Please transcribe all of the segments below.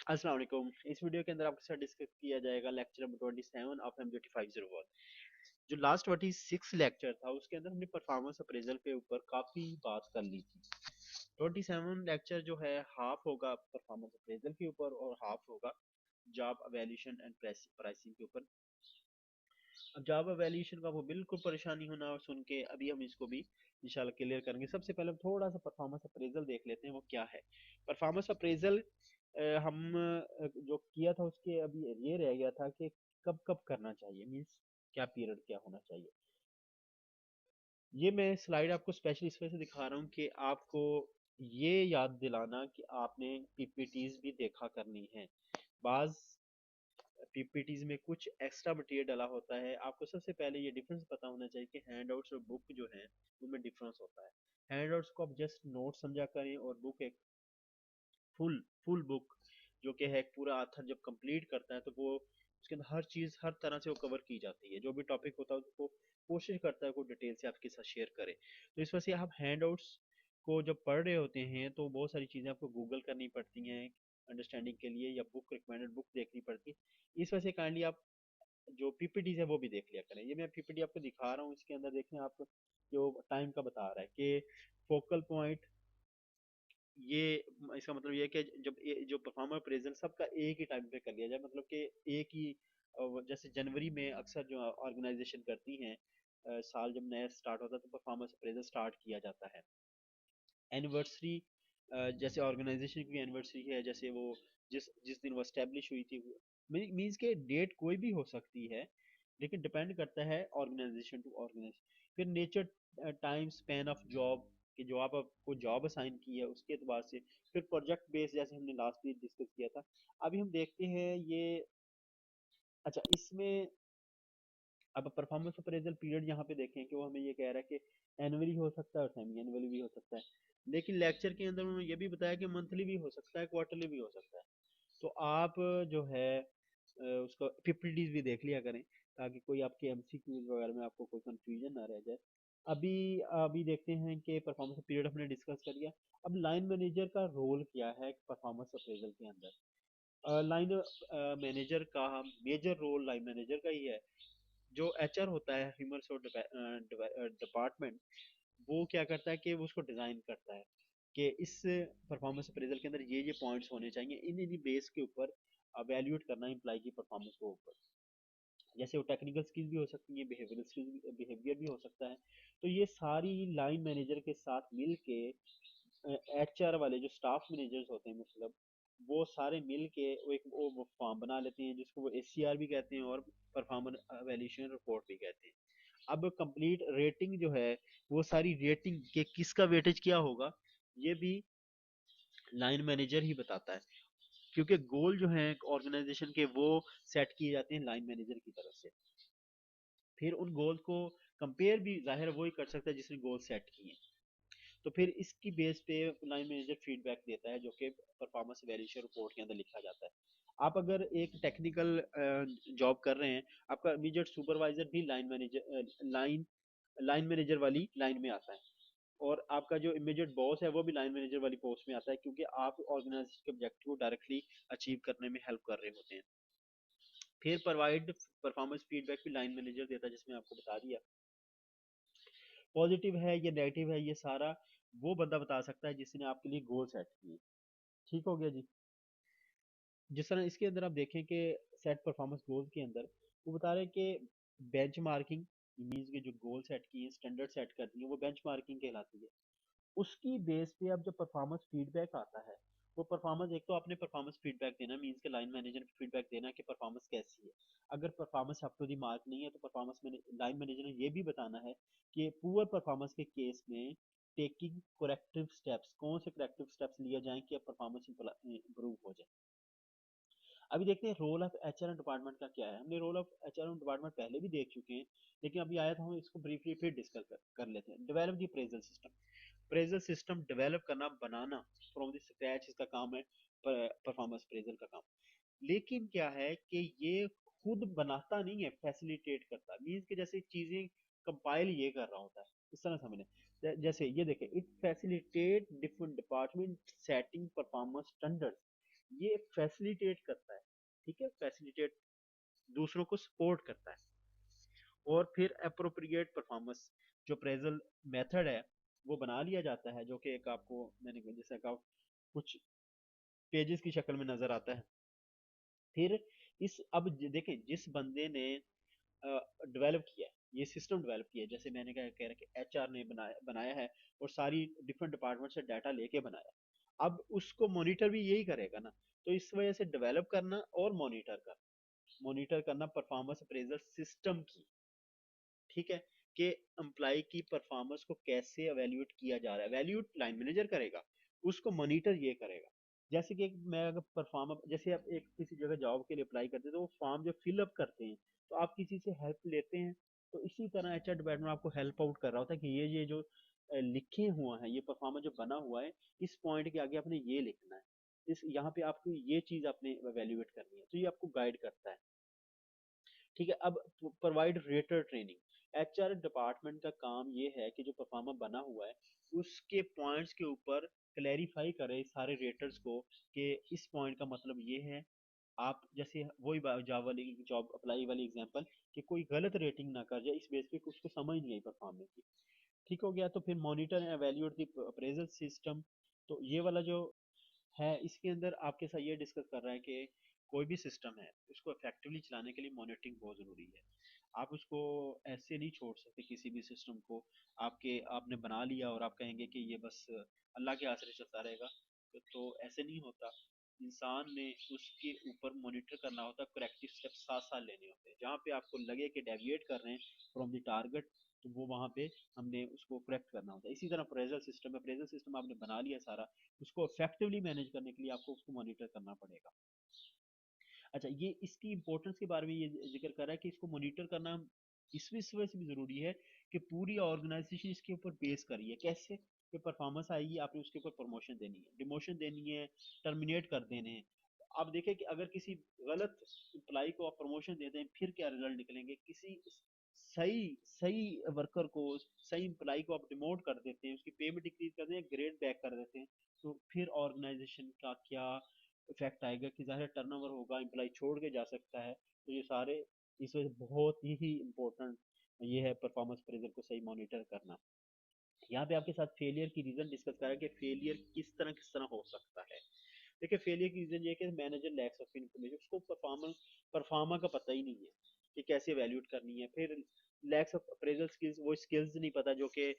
अस्सलाम वालेकुम। इस वीडियो के अंदर आपके साथ डिस्कस किया जाएगा लेक्चर नंबर 27 ऑफ MJT 501। जो लास्ट 26 लेक्चर था उसके अंदर हमने परफॉर्मेंस अप्रेजल के ऊपर काफी बात कर ली थी। 27 लेक्चर जो है हाफ होगा परफॉर्मेंस अप्रेजल के ऊपर और हाफ होगा जॉब एवेल्यूएशन एंड प्राइसिंग के ऊपर। अब जॉब एवेल्यूएशन का वो बिल्कुल परेशानी होना सुन के अभी हम इसको भी इंशाल्लाह क्लियर करेंगे। सबसे पहले हम थोड़ा सा परफॉर्मेंस अप्रेजल देख लेते हैं वो क्या है। परफॉर्मेंस अप्रेजल हम जो किया था उसके अभी ये रह गया था कि कब कब करना चाहिए, मीन्स क्या पीरियड क्या होना चाहिए। ये मैं स्लाइड आपको स्पेशली इस वजह से दिखा रहा हूँ कि आपको ये याद दिलाना कि आपने पीपीटीज भी देखा करनी है। बाज पीपीटीज में कुछ एक्स्ट्रा मटेरियल डाला होता है। आपको सबसे पहले ये डिफरेंस पता होना चाहिए कि हैंडआउट्स और बुक जो है उनमें डिफरेंस होता है। हैंडआउट्स को आप जस्ट नोट समझा करें और बुक एक फुल फुल बुक जो कि है पूरा आथर जब कंप्लीट करता है तो वो उसके अंदर हर चीज़ हर तरह से वो कवर की जाती है। जो भी टॉपिक होता है उसको कोशिश करता है को डिटेल से आपके साथ शेयर करे। तो इस वजह से आप हैंडआउट्स को जब पढ़ रहे होते हैं तो बहुत सारी चीज़ें आपको गूगल करनी पड़ती हैं अंडरस्टैंडिंग के लिए, या बुक रिकमेंडेड बुक देखनी पड़ती है। इस वजह से काइंडली आप जो पीपीटी है वो भी देख लिया करें। ये मैं पीपीटी आपको दिखा रहा हूँ, इसके अंदर देखें आप जो टाइम का बता रहा है कि फोकल पॉइंट ये इसका मतलब ये है कि जब जो परफॉर्मर अप्रेजल सबका एक ही टाइम पे कर लिया जाए, मतलब कि एक ही जैसे जनवरी में अक्सर जो ऑर्गेनाइजेशन करती हैं साल जब नया स्टार्ट होता है तो परफॉर्मेंस अप्रेजल स्टार्ट किया जाता है। एनिवर्सरी जैसे ऑर्गेनाइजेशन की एनिवर्सरी है, जैसे वो जिस जिस दिन वो एस्टेब्लिश हुई थी, मींस के डेट कोई भी हो सकती है लेकिन डिपेंड करता है ऑर्गेनाइजेशन टू ऑर्गेनाइजेशन। फिर nature time span of job कि जो आपको जॉब असाइन की है उसके एतबार से। फिर प्रोजेक्ट बेस जैसे हमने लास्ट वीक डिस्कस किया था। अभी हम देखते हैं ये। अच्छा, इसमें अब परफॉर्मेंस अप्रेजल पीरियड यहाँ पे देखें कि वो हमें ये कह रहा है कि एनुअली हो सकता है और सेमी एनुअली भी हो सकता है। लेकिन लेक्चर के अंदर उन्होंने ये भी बताया कि मंथली भी हो सकता है, क्वार्टरली भी हो सकता है। तो आप जो है उसको पीपीटीज भी देख लिया करें ताकि कोई आपके एमसीक्यूज वगैरह में आपको कोई कंफ्यूजन ना रह जाए। अभी अभी देखते हैं कि परफॉर्मेंस पीरियड हमने डिस्कस कर लिया। अब लाइन मैनेजर का रोल क्या है परफॉर्मेंस अप्रेजल के अंदर। लाइन मैनेजर का मेजर रोल लाइन मैनेजर का ही है। जो एचआर होता है ह्यूमन रिसोर्स डिपार्टमेंट, वो क्या करता है कि वो उसको डिजाइन करता है कि इस परफॉर्मेंस अप्रेजल के अंदर ये पॉइंट्स होने चाहिए, इन इन बेस के ऊपर अवेल्यूएट करना एम्प्लॉय की परफॉर्मेंस को ऊपर। जैसे वो टेक्निकल स्किल भी हो सकती है, बिहेवियरल स्किल बिहेवियर भी हो सकता है। तो ये सारी लाइन मैनेजर के साथ मिल के एचआर वाले जो स्टाफ मैनेजर्स होते हैं मतलब वो सारे मिल के वो फॉर्म बना लेते हैं जिसको वो एसीआर भी कहते हैं और परफॉर्मेंस एवेल्यूएशन रिपोर्ट भी कहते हैं। अब कंप्लीट रेटिंग जो है वो सारी रेटिंग के किसका वेटेज क्या होगा ये भी लाइन मैनेजर ही बताता है, क्योंकि गोल जो है ऑर्गेनाइजेशन के वो सेट किए जाते हैं लाइन मैनेजर की तरफ से। फिर उन गोल को कंपेयर भी जाहिर वही कर सकता है जिसने गोल सेट किए। तो फिर इसकी बेस पे लाइन मैनेजर फीडबैक देता है जो कि परफॉर्मेंस इवैल्यूएशन रिपोर्ट के अंदर लिखा जाता है। आप अगर एक टेक्निकल जॉब कर रहे हैं, आपका इमीडिएट सुपरवाइजर भी लाइन मैनेजर वाली लाइन में आता है, और आपका जो इमीडिएट बॉस है वो भी लाइन मैनेजर वाली पोस्ट में आता है, क्योंकि आप ऑर्गेनाइजेशन के ऑब्जेक्टिव को डायरेक्टली अचीव करने में हेल्प कर रहे होते हैं। फिर प्रोवाइड परफॉर्मेंस फीडबैक भी लाइन मैनेजर देता है जिसमें आपको बता दिया। पॉजिटिव है या नेगेटिव है ये सारा वो बंदा बता सकता है जिसने आपके लिए गोल सेट किए। ठीक हो गया जी। जिस तरह इसके अंदर आप देखें कि सेट परफॉर्मेंस गोल्स के अंदर वो बता रहे हैं कि बेंचमार्किंग मींस के जो गोल सेट किए हैं, स्टैंडर्ड सेट कर दिए, वो बेंचमार्किंग कहलाती है। उसकी बेस पे अब जब परफॉर्मेंस फीडबैक आता है, वो परफॉर्मेंस एक तो आपने परफॉर्मेंस फीडबैक देना मींस के लाइन मैनेजर को फीडबैक देना कि परफॉर्मेंस कैसी है। अगर performance up to the mark नहीं है तो परफॉर्मेंस में लाइन मैनेजर ने ये भी बताना है कि पुअर परफॉर्मेंस के केस में टेकिंग करेक्टिव स्टेप्स, कौन से करेक्टिव स्टेप्स लिए जाएं कि परफॉर्मेंस इंप्रूव हो जाए। अभी देखते हैं रोल ऑफ एचआर डिपार्टमेंट का क्या है। हमने रोल ऑफ एचआर डिपार्टमेंट पहले भी देख चुके हैं लेकिन अभी आया तो हम इसको ब्रीफली फिर डिस्कस कर लेते हैं। Develop the appraisal system. Appraisal system develop करना, बनाना फ्रॉम द स्क्रैच इसका काम है परफॉर्मेंस अप्रेजल का काम। लेकिन क्या है कि ये खुद बनाता नहीं है, फैसिलिटेट करता, मीन्स कि जैसे चीजें कंपाइल ये कर रहा होता है, इस तरह समझने। जैसे ये देखें, it facilitate different department setting performance standard. ये फैसिलिटेट करता है, ठीक है, फैसिलिटेट, दूसरों को सपोर्ट करता है। और फिर अप्रोप्रिएट परफॉर्मेंस, जो अप्रेजल मेथड है वो बना लिया जाता है, जो कि एक आपको मैंने जैसे कहा कुछ पेजेस की शक्ल में नजर आता है। फिर इस अब देखें, जिस बंदे ने डेवलप किया है, ये सिस्टम डेवलप किया है, जैसे मैंने कह रहा कि एचआर ने बनाया है और सारी डिफरेंट डिपार्टमेंट से डाटा लेके बनाया, अब उसको मॉनिटर भी यही करेगा ना। तो इस वजह से डेवलप करना और मॉनिटर करना परफॉर्मेंस अप्रेजल सिस्टम की, ठीक है, कि एम्प्लॉय की परफॉर्मेंस को कैसे एवेल्यूएट किया जा रहा है, एवेल्यूएट लाइन मैनेजर करेगा, उसको मॉनिटर ये करेगा। जैसे कि मैं अगर परफॉर्म, जैसे आप एक किसी जगह जॉब के लिए अप्लाई करते हैं तो वो फॉर्म जो फिलअप करते हैं तो आप किसी से हेल्प लेते हैं, तो इसी तरह एचआर डिपार्टमेंट आपको हेल्प आउट कर रहा होता है कि ये जो लिखे हुआ है, ये परफॉर्मेंस जो बना हुआ है, इस पॉइंट के आगे आपने ये लिखना है, इस यहाँ पे आपको ये चीज आपने एवेल्यूएट करनी है, तो ये आपको गाइड करता है। ठीक है, अब provide rater training, HR department का काम ये है कि जो परफॉर्मर बना हुआ है उसके पॉइंट्स के ऊपर क्लैरिफाई करे सारे रेटर्स को कि इस पॉइंट का मतलब ये है। आप जैसे वही जॉब वाली जॉब अप्लाई वाली एग्जांपल, कि कोई गलत रेटिंग ना कर जाए इस बेस पे कि उसको समझ नहीं आई परफॉर्मेंस की। ठीक हो गया, तो फिर monitor and evaluate the appraisal system, तो ये वाला जो है इसके अंदर आपके साथ ये डिस्कस कर रहा है कि कोई भी सिस्टम है उसको इफेक्टिवली चलाने के लिए मॉनिटरिंग बहुत जरूरी है। आप उसको ऐसे नहीं छोड़ सकते किसी भी सिस्टम को, आपने बना लिया और आप कहेंगे कि ये बस अल्लाह के आसरे चलता रहेगा, तो ऐसे नहीं होता। इंसान ने उसके ऊपर मॉनिटर करना होता है, करेक्टिव स्टेप साथ साथ लेने होते हैं, जहाँ पे आपको लगे कि डेविएट कर रहे हैं फ्रॉम द टारगेट, तो वो वहाँ पे हमने उसको करेक्ट करना होता है। इसी तरह अप्रेजल सिस्टम आपने बना लिया सारा, उसको इफेक्टिवली मैनेज करने के लिए आपको उसको मॉनिटर करना पड़ेगा। अच्छा, ये इसकी इंपॉर्टेंस के बारे में ये जिक्र कर रहा है कि इसको मॉनिटर करना इस वजह से भी जरूरी है कि पूरी ऑर्गेनाइजेशन इसके ऊपर बेस करी है, कैसे कि परफॉर्मेंस आएगी, आपने उसके ऊपर प्रमोशन देनी है, डिमोशन देनी है, टर्मिनेट कर देने हैं। आप देखें कि अगर किसी गलत एम्प्लॉय को आप प्रमोशन देते हैं फिर क्या रिजल्ट निकलेंगे, किसी सही सही वर्कर को, सही एम्प्लॉय को आप डिमोट कर देते हैं, उसकी पे में डिक्रीज कर देते हैं, ग्रेड बैक कर देते हैं, तो फिर ऑर्गेनाइजेशन का क्या इफेक्ट आएगा कि ज़ाहिर टर्नओवर होगा, एम्प्लॉय छोड़ के जा सकता है। तो ये सारे इस वजह से बहुत ही इम्पोर्टेंट ये है परफॉर्मेंस अप्रेजल को सही मॉनिटर करना। यहाँ पे आपके साथ फेलियर की रीजन डिस्कस करा कि फेलियर किस तरह हो सकता है। देखिए, फेलियर की रीजन ये है कि मैनेजर लैक्स ऑफ इन्फॉर्मेशन, उसको परफॉर्मर का पता ही नहीं है कि कैसे वैल्यूट करनी है। फिर लैक्स ऑफ अप्रेजल स्किल्स, वो स्किल्स नहीं पता जो कि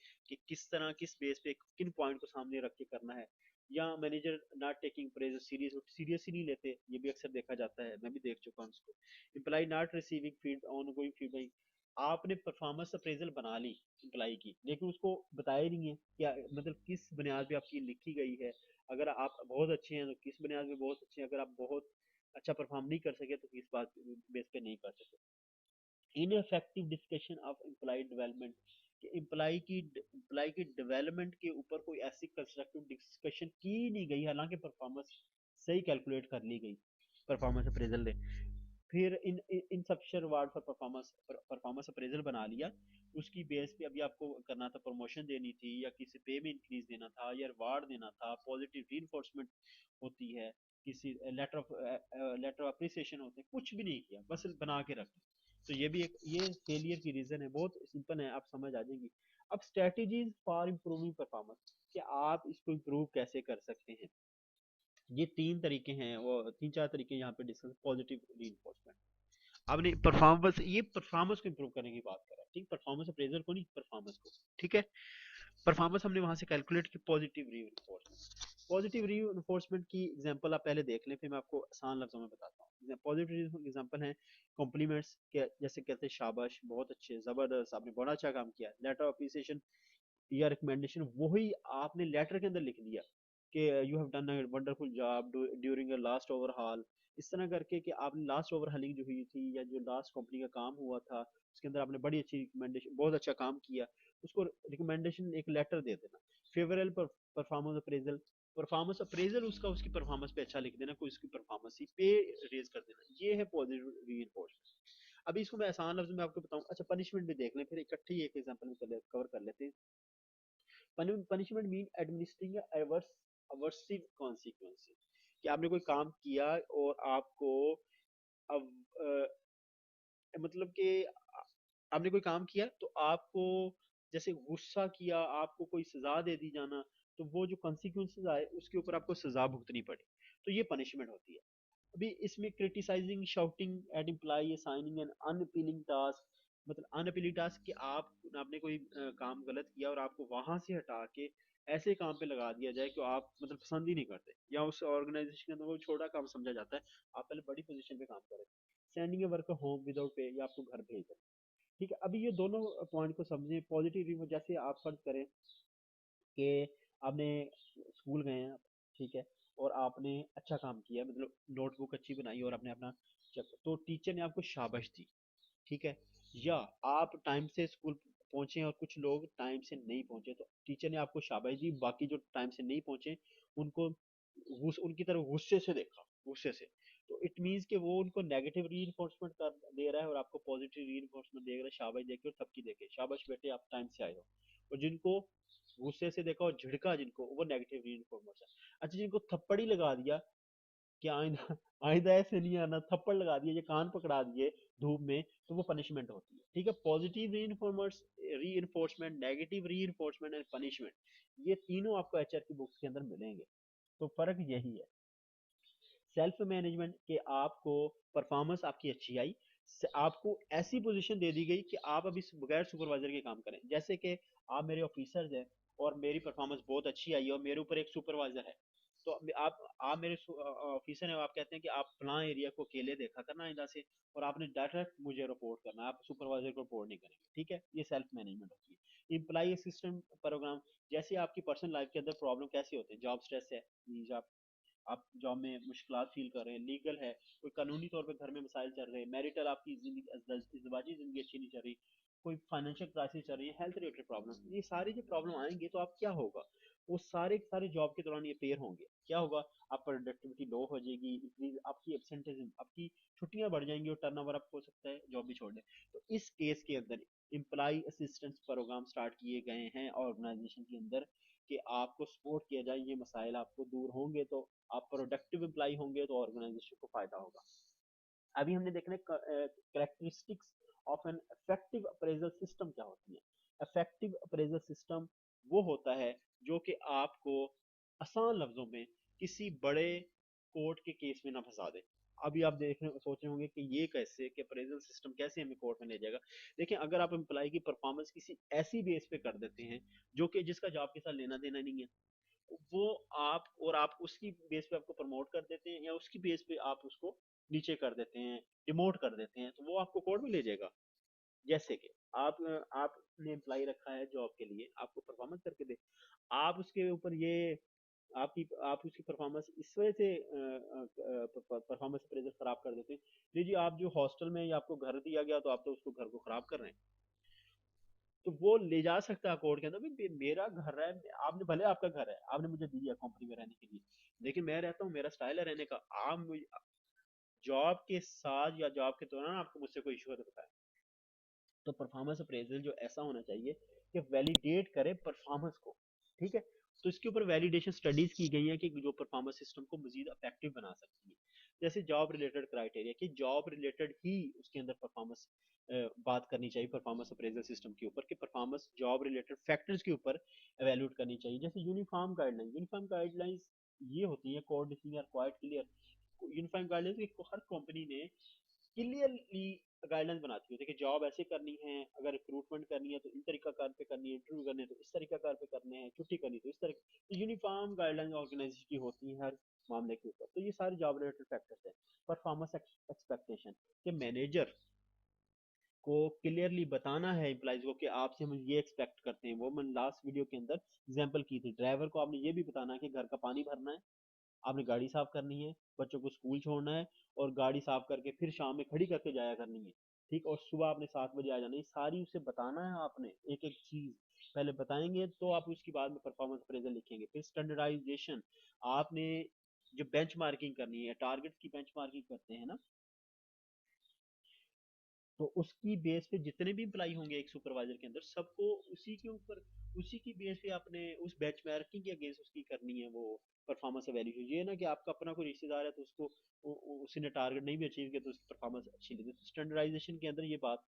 किस तरह किस बेस पे किन पॉइंट को सामने रख के करना है। या manager not taking appraisal serious ही नहीं लेते, ये भी अक्सर देखा जाता है, मैं भी देख चुका हूँ उसको। Employee not receiving feed ongoing feedback, आपने परफॉर्मेंस अप्रेजल बना ली एम्प्लॉय की, लेकिन उसको बताया नहीं है क्या, मतलब किस बुनियाद पे आपकी लिखी गई है। अगर आप बहुत अच्छे हैं तो किस बुनियाद पे बहुत अच्छे हैं, अगर आप बहुत अच्छा परफॉर्म नहीं कर सके तो किस बात बेस पे नहीं कर सके। Ineffective discussion of employee development, कि एम्प्लॉय की डेवलपमेंट के ऊपर कोई ऐसी कंस्ट्रक्टिव डिस्कशन की नहीं गई, हालांकि परफॉर्मेंस सही कैलकुलेट कर ली गई परफॉर्मेंस अप्रेजल ने। फिर in insufficient reward for performance appraisal बना लिया, उसकी बेस पे अभी आपको करना था, प्रमोशन देनी थी या किसी पे में इंक्रीज देना था या रिवार्ड देना था, पॉजिटिव रीइंफोर्समेंट होती है, किसी लेटर ऑफ अप्रिसिएशन होते हैं, कुछ भी नहीं किया, बस बना के रख। तो ये भी एक ये फेलियर की रीजन है, बहुत सिंपल है, आप समझ आ जाएंगी। अब स्ट्रेटेजीज फॉर इम्प्रूविंग परफॉर्मेंस, कि आप इसको इम्प्रूव कैसे कर सकते हैं। ये तीन तरीके हैं, वो तीन चार तरीके यहाँ पे डिस्कस, पॉजिटिव रीइंफोर्समेंट। आपने परफॉर्मेंस, ये परफॉर्मेंस को इम्प्रूव करने की बात कर रहा है, ठीक, परफॉर्मेंस अप्रेजल को नहीं, परफॉर्मेंस को, ठीक है। परफॉर्मेंस हमने वहां से कैलकुलेट की, पॉजिटिव रीइंफोर्समेंट। पॉजिटिव रीइंफोर्समेंट की एग्जांपल आप पहले देख लें, फिर मैं आपको आसान लफ्जों में बताता हूँ। पॉजिटिव एग्जांपल है कॉम्प्लीमेंट्स के, जैसे कहते हैं शाबाश, बहुत अच्छे, जबरदस्त, आपने बड़ा अच्छा काम किया। लेटर ऑफ अप्रिसिएशन या रिकमेंडेशन, वही आपने लेटर के अंदर लिख दिया कि you have done a wonderful job during your last overhaul, इस तरह करके कि आपने लास्ट ओवरहॉलिंग जो हुई थी या जो लास्ट कंपनी का काम हुआ था उसके अंदर आपने बड़ी अच्छी रिकमेंडेशन, बहुत अच्छा काम किया, उसको रिकमेंडेशन एक लेटर दे देना। Favourable performance appraisal, performance appraisal उसका उसकी परफॉर्मेंस पे अच्छा लिख देना, कोई उसकी परफॉर्मेंस ही पे रेज कर देना, ये है पॉजिटिव रीइंफोर्समेंट। अभी इसको मैं आसान लफ्ज में आपको बताऊं, अच्छा पनिशमेंट भी देख लें, फिर इकट्ठे ही एक एग्जांपल में कवर कर लेते हैं। Punishment mean administering a aversive consequences, कि आपने कोई काम किया और आपको अब मतलब कि आपने कोई काम किया तो आपको जैसे गुस्सा किया, आपको कोई सजा दे दी जाना, तो वो जो कॉन्सिक्वेंसेज आए उसके ऊपर आपको सजा भुगतनी पड़े, तो ये पनिशमेंट होती है। अभी इसमें criticising, shouting at employ, assigning an unappealing task, मतलब अनअपीलिंग टास्क कि आप आपने कोई काम गलत किया और आपको वहां से हटा के ऐसे काम पे लगा दिया जाए कि आप मतलब पसंद ही नहीं करते, या उस ऑर्गेनाइजेशन के अंदर वो छोटा काम समझा जाता है, आप पहले बड़ी पोजीशन पे काम करें। Sending a worker home without pay, या आपको घर भेज दें। ठीक है, अभी ये दोनों पॉइंट को समझें। पॉजिटिव रिव्यू, जैसे आप फर्ज करें कि आपने स्कूल गए हैं, ठीक है, और आपने अच्छा काम किया, मतलब नोटबुक अच्छी बनाई और आपने अपना तो टीचर ने आपको शाबाश दी, ठीक है। या आप टाइम से स्कूल पहुंचे और कुछ लोग टाइम से नहीं पहुंचे, तो टीचर ने आपको शाबाश दी, बाकी जो टाइम से नहीं पहुंचे उनको उनकी तरफ गुस्से से देखा, गुस्से से। तो इट मीन्स कि वो उनको नेगेटिव री कर दे रहा है और आपको पॉजिटिव री दे रहा है, शाबाश देके और थपकी देके, शाबाश बेटे आप टाइम से आए हो। और जिनको गुस्से से देखा और झिड़का जिनको, वो नेगेटिव री। अच्छा, जिनको थप्पड़ ही लगा दिया कि आइंदा आइंदा ऐसे नहीं आना, थप्पड़ लगा दिए, ये कान पकड़ा दिए धूप में, तो वो पनिशमेंट होती है। ठीक है, पॉजिटिव री इन्फोर्समेंट, नेगेटिव री इन्फोर्समेंट एंड पनिशमेंट, ये तीनों आपको एचआर की बुक्स के अंदर मिलेंगे। तो फर्क यही है। सेल्फ मैनेजमेंट के आपको परफॉर्मेंस आपकी अच्छी आई, आपको ऐसी पोजीशन दे दी गई कि आप अभी बगैर सुपरवाइजर के काम करें। जैसे कि आप मेरे ऑफिसर्स हैं और मेरी परफॉर्मेंस बहुत अच्छी आई है और मेरे ऊपर एक सुपरवाइजर है, तो आप मेरे ऑफिसर हैं, आप कहते हैं कि आप फलां एरिया को अकेले देखा करना आइंदा से, और आपने डायरेक्ट मुझे रिपोर्ट करना, आप सुपरवाइजर को रिपोर्ट नहीं करेंगे। ठीक है, ये सेल्फ मैनेजमेंट होती है। एम्प्लॉय असिस्टेंट प्रोग्राम, जैसे आपकी पर्सनल लाइफ के अंदर प्रॉब्लम कैसे होते हैं, जॉब स्ट्रेस है, आप जॉब में मुश्किल फील कर रहे हैं, लीगल है, कोई कानूनी तौर पे घर में मसाइल चल रहे हैं, मैरिटल आपकी इज़्ज़ाजी जिंदगी अच्छी नहीं चल रही, कोई फाइनेंशियल क्राइसिस चल रही है, हेल्थ रिलेटेड प्रॉब्लम, ये सारी जो प्रॉब्लम आएंगे तो आप क्या होगा, वो सारे सारे जॉब के दौरान ये पेयर होंगे। क्या होगा, आप प्रोडक्टिविटी लो हो जाएगी, इंक्रीज आपकी एब्सेंटेजिज्म, आपकी छुट्टियां बढ़ जाएंगी और टर्नओवर आप हो सकता है जॉब भी छोड़ दें। तो इस केस के अंदर एम्प्लॉय असिस्टेंस प्रोग्राम स्टार्ट किए गए हैं ऑर्गेनाइजेशन के अंदर, कि आपको सपोर्ट किया जाए, ये मसाइल आपको दूर होंगे तो आप प्रोडक्टिव एम्प्लॉय होंगे, तो ऑर्गेनाइजेशन को फायदा होगा। अभी हमने देखना है characteristics of an effective appraisal system क्या होती है। इफेक्टिव अप्रेजल सिस्टम वो होता है जो कि आपको आसान लफ्जों में किसी बड़े कोर्ट के केस में ना फंसा दे। अभी आप देख रहे सोच रहे होंगे कि ये कैसे, कि अप्रेजल सिस्टम कैसे हमें कोर्ट में ले जाएगा। देखिए, अगर आप एम्प्लॉय की परफॉर्मेंस किसी ऐसी बेस पे कर देते हैं जो कि जिसका जॉब के साथ लेना देना नहीं है, वो आप उसकी बेस पे आपको प्रमोट कर देते हैं, या उसकी बेस पे आप उसको नीचे कर देते हैं, डिमोट कर देते हैं, तो वो आपको कोर्ट में ले जाएगा। जैसे कि आपने एम्प्लॉय रखा है जॉब के लिए, आपको परफॉर्मेंस करके दे, आप उसके ऊपर ये आप उसकी परफॉर्मेंस इस वजह से परफॉर्मेंस अप्रेजल खराब कर देते हैं, जी आप जो हॉस्टल में या आपको घर दिया गया तो आप तो उसको घर को खराब कर रहे हैं, तो वो ले जा सकता है कोर्ट के अंदर भी, मेरा घर है, आपने भले आपका घर है, आपने मुझे दिया कंपनी में रहने के लिए, लेकिन मैं रहता हूँ, मेरा स्टाइल है रहने का, आप जॉब के साथ या जॉब के दौरान आपको मुझसे कोई इशू होता है, तो परफॉर्मेंस अप्रेजल जो ऐसा होना चाहिए कि वैलिडेट करे परफॉर्मेंस को। ठीक है, तो इसके ऊपर वैलिडेशन स्टडीज की गई है कि जो परफॉर्मेंस सिस्टम को मजीद इफेक्टिव बना सकती है। जैसे जॉब रिलेटेड क्राइटेरिया, कि जॉब रिलेटेड ही उसके अंदर परफॉर्मेंस बात करनी चाहिए परफॉर्मेंस अप्रेजल सिस्टम के ऊपर, कि परफॉर्मेंस जॉब रिलेटेड फैक्टर्स के ऊपर एवेल्यूट करनी चाहिए। जैसे यूनिफॉर्म गाइडलाइंस ये होती है, code define quite clear. Uniform guidelines हर कंपनी ने क्लियरली गाइडलाइंस बनाती है कि जॉब ऐसे करनी है, अगर रिक्रूटमेंट करनी है तो इन तरीका कार पे करनी है, इंटरव्यू करने तो इस तरीका कार पे करने हैं, छुट्टी करनी तो इस तरीके, तो यूनिफॉर्म गाइडलाइंस ऑर्गेनाइजेशन की होती है हर मामले के ऊपर। तो ये सारे जॉब रिलेटेड फैक्टर्स हैं। परफॉर्मेंस एक्सपेक्टेशन, के मैनेजर को क्लियरली बताना है एम्प्लॉइज को कि आपसे हम ये एक्सपेक्ट करते हैं। वो मैंने लास्ट वीडियो के अंदर एग्जांपल की थी, ड्राइवर को आपने ये भी बताना है कि घर का पानी भरना है, आपने गाड़ी साफ करनी है, बच्चों को स्कूल छोड़ना है, और गाड़ी साफ करके फिर शाम में खड़ी करके जाया करनी है। ठीक, और सुबह आपने 7 बजे आ जाना, ये सारी उसे बताना है आपने, एक एक चीज पहले बताएंगे तो आप उसकी बाद में परफॉर्मेंस अप्रेजल लिखेंगे। फिर स्टैंडर्डाइजेशन, आपने जो बेंच मार्किंग करनी है, टारगेट की बेंच मार्किंग करते हैं ना, तो उसकी बेस पे जितने भी इम्प्लाई होंगे एक सुपरवाइजर के अंदर, सबको उसी के ऊपर, उसी की बेस पे आपने उस बेंचमार्किंग के अगेंस्ट उसकी करनी है वो परफॉर्मेंस एवेल्यूशन। ये ना कि आपका अपना कोई रिश्तेदार है तो उसको उसने टारगेट नहीं भी अचीव किया तो उसकी परफॉर्मेंस अच्छी लगी। तो स्टैंडर्डाइजेशन के अंदर ये बात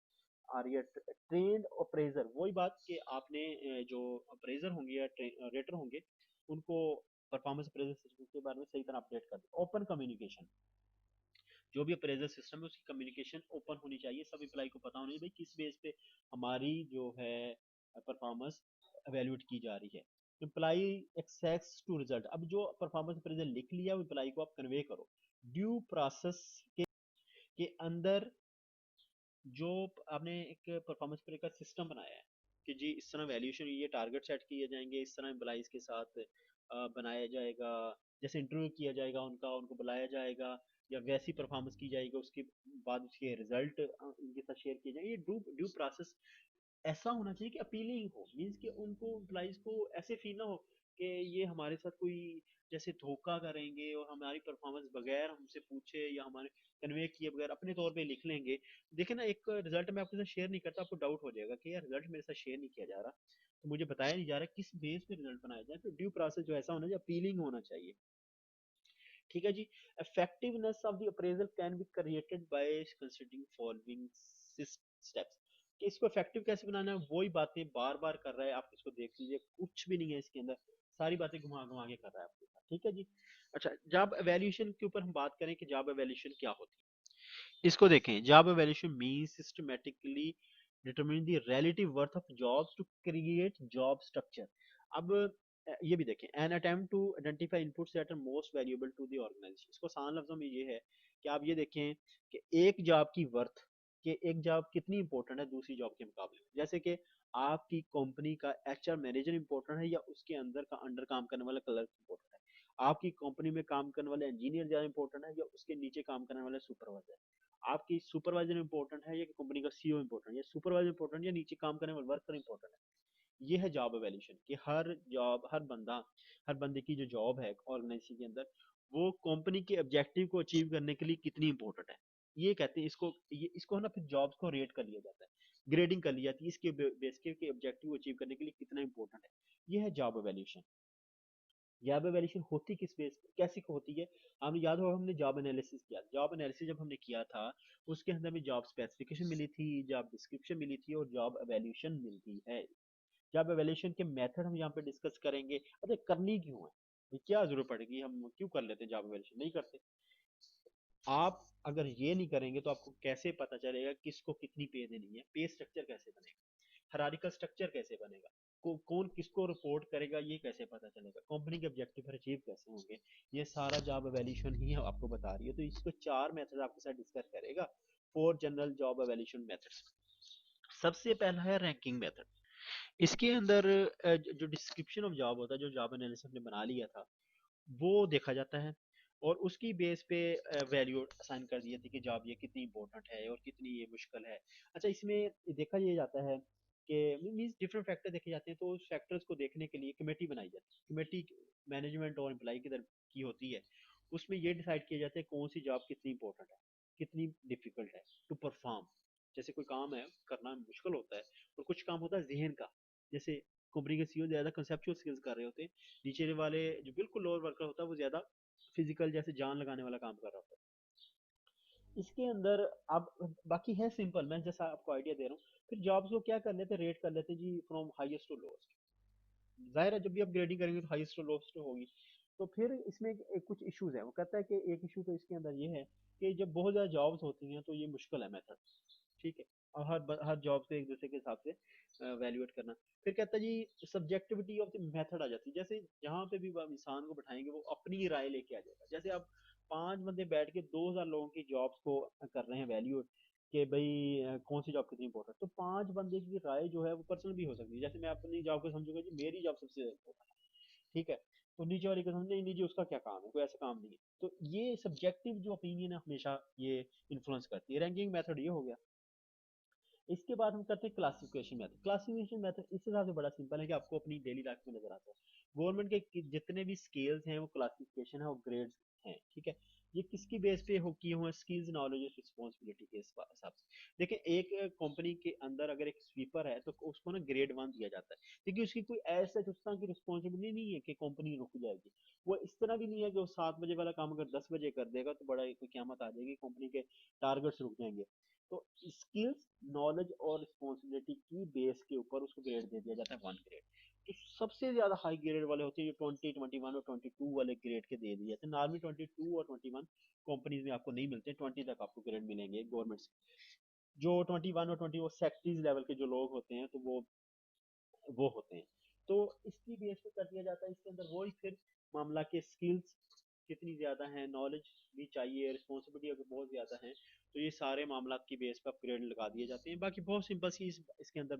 आ रही है। ट्रेंड अप्रेजर, वही बात कि आपने जो अप्रेजर होंगे या रेटर होंगे उनको परफॉर्मेंस अप्रेजल सिस्टम के बारे में सही तरह अपडेट कर दो। ओपन कम्युनिकेशन, जो भी अप्रेजल सिस्टम है उसकी कम्युनिकेशन ओपन होनी चाहिए, सब एम्प्लॉय को पता होनी चाहिए भाई किस बेस पे हमारी जो है परफॉर्मेंस एवेल्यूएट की जा रही है। एम्प्लॉय एक्सेस टू रिजल्ट, अब जो परफॉर्मेंस अप्रेजल लिख लिया वो एम्प्लॉय को आप कन्वे करो ड्यू प्रोसेस के अंदर। जो आपने एक परफॉर्मेंस पे का सिस्टम बनाया है कि जी इस तरह वैल्यूएशन, ये टारगेट सेट किए जाएंगे, इस तरह एम्प्लॉइज के साथ बनाया जाएगा, जैसे इंटरव्यू किया जाएगा उनका, उनको बुलाया जाएगा या वैसी परफॉर्मेंस की जाएगी, उसके बाद उसके रिजल्ट उनके साथ शेयर किए जाएंगे। ये ड्यू ड्यू प्रोसेस ऐसा होना चाहिए कि अपीलिंग हो, मीन्स कि उनको एम्प्लॉइज को ऐसे फील ना हो कि ये हमारे साथ कोई जैसे धोखा करेंगे और हमारी परफॉर्मेंस बगैर हमसे पूछे या हमारे कन्वे किए बगैर अपने तौर पे लिख लेंगे। देखिए ना, एक रिजल्ट मैं आपके साथ शेयर नहीं करता, आपको डाउट हो जाएगा कि यार रिजल्ट मेरे साथ शेयर नहीं किया जा रहा, तो मुझे बताया नहीं जा रहा किस बेस पे रिजल्ट बनाया जाए। तो ड्यू प्रोसेस जो ऐसा होना चाहिए, अपीलिंग होना चाहिए। ठीक है जी। effectiveness of the appraisal can be created by considering following steps, कि इसको इफेक्टिव कैसे बनाना है, वही बातें बार बार कर रहा है। आप इसको देख लीजिए, कुछ भी नहीं है इसके अंदर, सारी बातें घुमा घुमा के कर रहा है आपके साथ। ठीक है जी। अच्छा, जॉब एवेल्यूएशन के ऊपर हम बात करें कि जॉब एवेल्यूएशन क्या होती है, इसको देखें। Job evaluation means systematically determine the relative worth of jobs to create job structure. अब ये भी देखें, an attempt to identify inputs that are most valuable to the organisation. इसको आसान लफ्जों में ये है कि आप ये देखें कि एक जॉब की वर्थ, कि एक जॉब कितनी इंपॉर्टेंट है दूसरी जॉब के मुकाबले में। जैसे कि आपकी कंपनी का एचआर मैनेजर इंपॉर्टेंट है या उसके अंदर का अंडर काम करने वाला क्लर्क इंपॉर्टेंट है। आपकी कंपनी में काम करने वाले इंजीनियर ज्यादा इंपॉर्टेंट है या उसके नीचे काम करने वाले सुपरवाइजर। आपकी सुपरवाइजर इंपॉर्टेंट है या कंपनी का सीईओ इंपॉर्टेंट है, या सुपरवाइजर इंपॉर्टेंट या नीचे काम करने वाले वर्कर इंपॉर्टेंट है। ये है जॉब एवेल्यूशन कि हर जॉब, हर बंदे की जो जॉब है ऑर्गेनाइजेशन के अंदर, वो कंपनी के ऑब्जेक्टिव को अचीव करने के लिए कितनी इंपॉर्टेंट है। ये कहते हैं इसको, इसको ना फिर जॉब्स को रेट कर लिया जाता है, ग्रेडिंग कर ली जाती है इसके बेस के ऑब्जेक्टिव अचीव करने के लिए कितना इंपॉर्टेंट है। ये है जॉब एवेल्यूशन। जॉब एवेल्यूशन होती किस बेस पे, कैसे होती है? हमें याद होगा हमने जॉब एनालिसिस किया। जॉब एनालिसिस जब हमने किया था उसके अंदर हमें जॉब स्पेसिफिकेशन मिली थी, जॉब डिस्क्रिप्शन मिली थी और जॉब एवेल्यूशन मिलती है। जॉब एवेल्यूशन के मेथड हम यहाँ पे डिस्कस करेंगे। अच्छा, करनी क्यों है, ये क्या जरूरत पड़ेगी, हम क्यों कर लेते हैं जॉब एवेल्यूशन, नहीं करते। आप अगर ये नहीं करेंगे तो आपको कैसे पता चलेगा किसको कितनी पे देनी है, पे स्ट्रक्चर कैसे बनेगा, हायरार्किकल स्ट्रक्चर कैसे बनेगा, कौन किसको रिपोर्ट करेगा, ये कैसे पता चलेगा, कंपनी के ऑब्जेक्टिव अचीव कैसे होंगे। ये सारा जॉब एवेल्यूशन ही आपको बता रही है। तो इसको चार मेथड आपके साथ डिस्कस करेगा, four general job evaluation methods. सबसे पहला है रैंकिंग मेथड। इसके अंदर जो डिस्क्रिप्शन ऑफ जॉब होता है, जो जॉब एनालिसिस ने बना लिया था, वो देखा जाता है और उसकी बेस पे वैल्यू असाइन कर दी जाती है कि जॉब ये कितनी इंपॉर्टेंट है और कितनी ये मुश्किल है। अच्छा, इसमें देखा ये जाता है कि मीन्स डिफरेंट फैक्टर देखे जाते हैं, तो उस फैक्टर्स को देखने के लिए कमेटी बनाई जाती है। कमेटी मैनेजमेंट और एम्प्लॉय की तरफ की होती है। उसमें ये डिसाइड किया जाता है कौन सी जॉब कितनी इंपॉर्टेंट है, कितनी डिफिकल्ट है टू परफॉर्म। जैसे कोई काम है करना मुश्किल होता है और कुछ काम होता है जहन का, जैसे कंपनी के सीईओ ज्यादा कंसेप्चुअल स्किल्स कर रहे होते हैं, नीचे वाले जो बिल्कुल लोअर वर्कर होता है वो ज्यादा फिजिकल जैसे जान लगाने वाला काम कर रहा होता है। इसके अंदर अब बाकी है सिंपल, मैं जैसा आपको आइडिया दे रहा हूँ। फिर जॉब्स को क्या कर लेते, रेट कर लेते जी फ्रॉम हाईएस्ट टू लोएस्ट। जाहिर है जब भी आप ग्रेडिंग करेंगे तो हाईएस्ट टू लोएस्ट होगी। तो फिर इसमें कुछ इश्यूज है। वो कहता है कि एक इशू तो इसके अंदर ये है कि जब बहुत ज्यादा जॉब्स होती हैं तो ये मुश्किल है मेथड। ठीक है, और हर जॉब को एक दूसरे के हिसाब से वैल्यूएट करना। फिर कहता है जी सब्जेक्टिविटी ऑफ द मेथड आ जाती है। जैसे जहां पे भी वो इंसान को बैठाएंगे वो अपनी राय लेके आ जाएगा। जैसे आप 5 बंदे बैठ के 2000 लोगों की जॉब्स को कर रहे हैं वैल्यूएट कि भाई कौन सी जॉब कितनी इंपॉर्टेंट, तो 5 बंदे की राय जो है वो पर्सनल भी हो सकती है। जैसे मैं अपनी जॉब को समझूंगा जी मेरी जॉब सबसे इंपॉर्टेंट है, ठीक है, तो नीचे वाले को समझे नहीं जी उसका क्या काम है, कोई ऐसा काम नहीं है। तो ये सब्जेक्टिव जो ओपिनियन है हमेशा ये इन्फ्लुएंस करती है। रैंकिंग मेथड ये हो गया। इसके बाद हम करते हैं क्लासिफिकेशन मेथड। क्लासिफिकेशन मेथड इस हिसाब से बड़ा सिंपल है कि आपको अपनी डेली लाइफ में नजर आता है। गवर्नमेंट के जितने भी स्केल्स हैं वो क्लासिफिकेशन है और ग्रेड्स हैं, ठीक है। ये किसकी बेस पे हो किए हुए हैं? स्किल्स, नॉलेज और रिस्पॉन्सिबिलिटी के हिसाब से। देखिए एक कंपनी के अंदर अगर एक स्वीपर है तो उसको ना ग्रेड 1 दिया जाता है, क्योंकि उसकी कोई ऐसा उस तरह की रिस्पॉन्सिबिलिटी नहीं है कि कंपनी रुक जाएगी। वो इस तरह भी नहीं है कि वो 7 बजे वाला काम अगर 10 बजे कर देगा तो बड़ा कोई क़यामत आ जाएगी, कंपनी के टारगेट्स रुक जाएंगे। तो स्किल्स, नॉलेज और रिस्पॉन्सिबिलिटी की बेस के ऊपर उसको ग्रेड दे दिया जाता है 1 ग्रेड। तो सबसे ज्यादा हाई ग्रेड वाले होते हैं जो 20, 21 और 22 वाले ग्रेड के दे दिए जाते हैं। नॉर्मली 22 और 21 कंपनीज में आपको नहीं मिलते, 20 तक आपको ग्रेड मिलेंगे गवर्नमेंट से। जो 21 और 20 वो सेक्टरीज लेवल के जो लोग होते हैं तो वो होते हैं। तो इसकी बेस पे कर दिया जाता है। इसके अंदर वही फिर मामला के स्किल्स कितनी ज्यादा है, नॉलेज भी चाहिए, रिस्पॉन्सिबिलिटी अगर बहुत ज्यादा है तो ये सारे मामला की बेस पे अपग्रेड लगा दिए जाते हैं। बाकी बहुत सिंपल सी इसके अंदर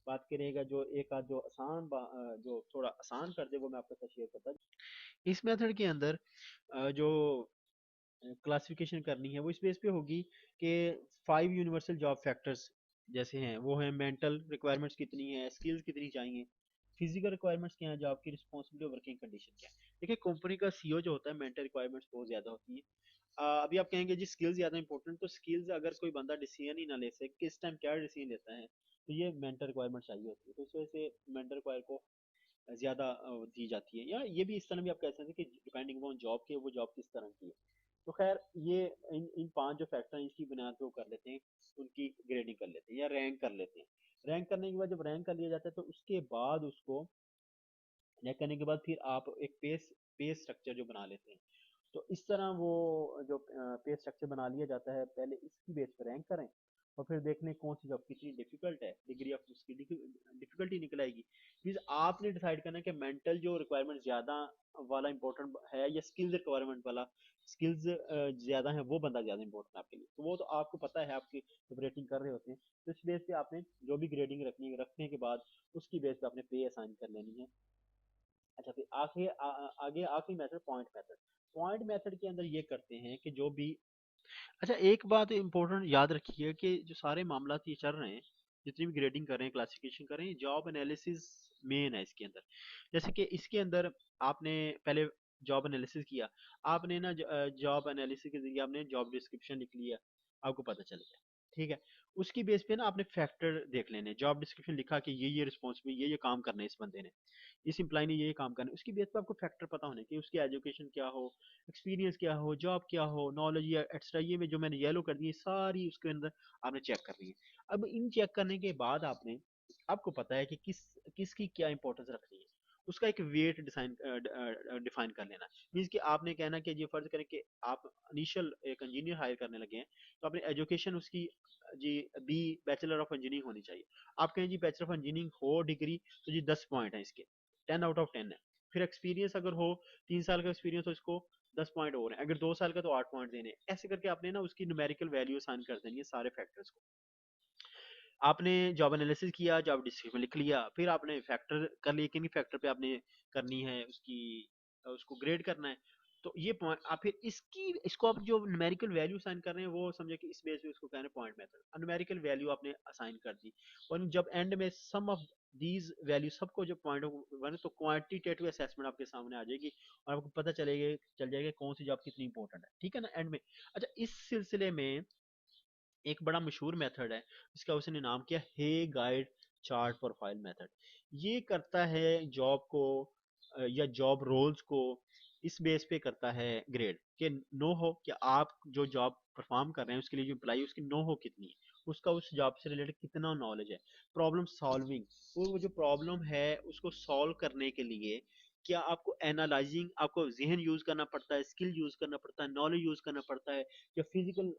बात करेगा, जो एक आध जो जो थोड़ा आसान कर दे वो मैं आपके साथ शेयर करता हूँ। इस मेथड के अंदर जो क्लासिफिकेशन करनी है वो इस बेस पे होगी कि 5 यूनिवर्सल जॉब फैक्टर्स जैसे हैं वो हैं: मेंटल रिक्वायरमेंट्स कितनी है, स्किल्स कितनी चाहिए, फिजिकल रिक्वायरमेंट्स क्या है, जॉब की रिस्पॉन्सिबिलिटी, वर्किंग कंडीशन क्या है। देखिए कंपनी का सीईओ जो होता है, मेंटल रिक्वायरमेंट्स बहुत ज्यादा होती है। अभी आप कहेंगे जी स्किल्स ज्यादा इंपॉर्टेंट, तो स्किल्स अगर कोई बंदा डिसीजन ही ना ले सके किस टाइम क्या डिसीजन लेता है तो ये मेंटल रिक्वायरमेंट चाहिए होती है, तो इस वजह से मेंटल रिक्वायर को ज्यादा दी जाती है। या ये भी इस तरह भी आप कह सकते हैं कि डिपेंडिंग ऑन जॉब के वो जॉब किस तरह की है। तो खैर ये इन इन 5 जो फैक्टर हैं इसकी बुनियाद पे वो कर लेते हैं, उनकी ग्रेडिंग कर लेते हैं या रैंक कर लेते हैं। रैंक करने के बाद जब रैंक कर लिया जाता है तो उसके बाद उसको रैंक करने के बाद फिर आप एक पे स्ट्रक्चर जो बना लेते हैं। तो इस तरह वो जो पे स्ट्रक्चर बना लिया जाता है, पहले इसकी बेस पर रैंक करें और फिर देख लें कौन सी जॉब कितनी डिफिकल्ट है, डिग्री ऑफ उसकी डिफिकल्टी निकल आएगी। मीन्स आपने डिसाइड करना है कि मेंटल जो रिक्वायरमेंट ज्यादा वाला इंपॉर्टेंट है या स्किल्स रिक्वायरमेंट वाला, स्किल्स ज्यादा है वो बंदा ज्यादा इंपॉर्टेंट है आपके लिए। तो वो तो आपको पता है, आपकी जब रेटिंग कर रहे होते हैं तो इस बेस पे आपने जो भी ग्रेडिंग रखने के बाद उसकी बेस पे आपने पे असाइन कर लेनी है। अच्छा फिर आगे आखिरी method point method. Point method के अंदर ये करते हैं कि जो भी, अच्छा एक बात इंपॉर्टेंट याद रखिए कि जो सारे मामला ये चल रहे हैं, जितनी भी ग्रेडिंग कर रहे हैं, क्लासिफिकेशन कर रहे हैं, जॉब एनालिसिस मेन है इसके अंदर। जैसे कि इसके अंदर आपने पहले जॉब एनालिसिस किया, आपने ना जॉब एनालिसिस के जरिए आपने जॉब डिस्क्रिप्शन लिख लिया, आपको पता चल गया, ठीक है। उसकी बेस पे ना आपने फैक्टर देख लेने, जॉब डिस्क्रिप्शन लिखा कि ये रिस्पॉन्सिबिलिटी ये काम करना है इस बंदे ने, इस एम्प्लॉय ने ये काम करना है, उसकी बेस पे आपको फैक्टर पता होने कि उसकी एजुकेशन क्या हो, एक्सपीरियंस क्या हो, जॉब क्या हो, नॉलेज या एक्स्ट्रा, ये में जो मैंने येलो कर दी है सारी उसके अंदर आपने चेक करनी है। अब इन चेक करने के बाद आपको पता है कि किसकी क्या इंपॉर्टेंस रखनी है, उसका एक वेट डिफाइन कर लेना। मीन्स कि आपने कहना कि ये फर्ज करें कि आप इनिशियल एक इंजीनियर हायर करने लगे हैं, तो अपनी एजुकेशन उसकी जी बी बैचलर ऑफ इंजीनियरिंग होनी चाहिए। आप कहें जी बैचलर ऑफ इंजीनियरिंग हो डिग्री, तो जी 10 पॉइंट है इसके, 10 आउट ऑफ 10 है। फिर एक्सपीरियंस अगर हो, 3 साल का एक्सपीरियंस हो, इसको 10 पॉइंट और है। अगर 2 साल का तो 8 पॉइंट देने। ऐसे करके आपने ना उसकी न्यूमेरिकल वैल्यू असाइन कर देनी है सारे फैक्टर्स को। आपने जॉब एनालिसिस किया, जॉब डिस्क्रिप्शन लिख लिया, फिर आपने फैक्टर कर लिए, किन फैक्टर पे आपने करनी है उसकी, उसको ग्रेड करना है। तो ये पॉइंट आप फिर इसको आप जो न्यूमेरिकल वैल्यू असाइन कर रहे हैं वो समझे कि इस बेस पे उसको कह रहे हैं पॉइंट मेथड। न्यूमेरिकल वैल्यू आपने असाइन कर दी और जब एंड में सम ऑफ दीज वैल्यू सबको जो पॉइंट बने तो क्वांटिटेटिव असेसमेंट आपके सामने आ जाएगी और आपको पता चल जाएगा कौन सी जॉब कितनी इंपॉर्टेंट है, ठीक है ना एंड में। अच्छा इस सिलसिले में एक बड़ा मशहूर मेथड है जिसका उसने नाम किया हे गाइड चार्ट प्रोफाइल मेथड। ये करता है जॉब को या जॉब रोल्स को इस बेस पे करता है ग्रेड कि नो हो कि आप जो जॉब परफॉर्म कर रहे हैं उसके लिए जो एम्प्लॉय उसकी नो हो कितनी है, उसका उस जॉब से रिलेटेड कितना नॉलेज है, प्रॉब्लम सॉल्विंग, वो जो प्रॉब्लम है उसको सॉल्व करने के लिए क्या आपको एनालाइजिंग, आपको जहन यूज करना पड़ता है, स्किल यूज करना पड़ता है, नॉलेज यूज करना पड़ता है, या फिजिकल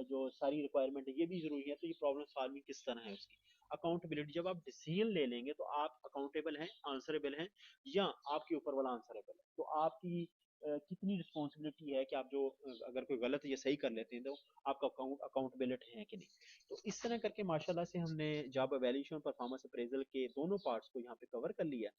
जो सारी रिक्वायरमेंट है ये भी जरूरी है। तो ये प्रॉब्लम सॉल्विंग किस तरह है उसकी अकाउंटेबिलिटी, जब आप डिसीजन ले लेंगे तो आप अकाउंटेबल हैं, आंसरेबल हैं, या आपके ऊपर वाला आंसरेबल है। तो आपकी कितनी रिस्पॉन्सिबिलिटी है कि आप जो अगर कोई गलत या सही कर लेते हैं तो आपका अकाउंटेबिलिटी है कि नहीं। तो इस तरह करके माशाल्लाह से हमने जॉब एवेल्यूशन परफॉर्मेंस अप्रेजल के दोनों पार्ट्स को यहाँ पे कवर कर लिया।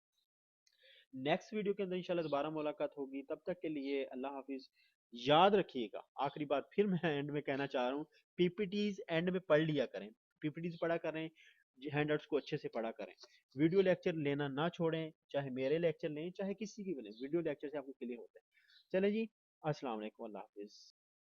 नेक्स्ट वीडियो के अंदर इंशाल्लाह दोबारा मुलाकात होगी, तब तक के लिए अल्लाह हाफिज। याद रखिएगा आखिरी बात फिर मैं एंड में कहना चाह रहा हूँ, पीपीटीज एंड में पढ़ लिया करें, पीपीटीज पढ़ा करें, हैंडआउट्स को अच्छे से पढ़ा करें, वीडियो लेक्चर लेना ना छोड़ें, चाहे मेरे लेक्चर लें चाहे किसी की भी लें, वीडियो लेक्चर से आपको क्लियर होता है। चले जी, अस्सलाम वालेकुम, अल्लाह हाफिज।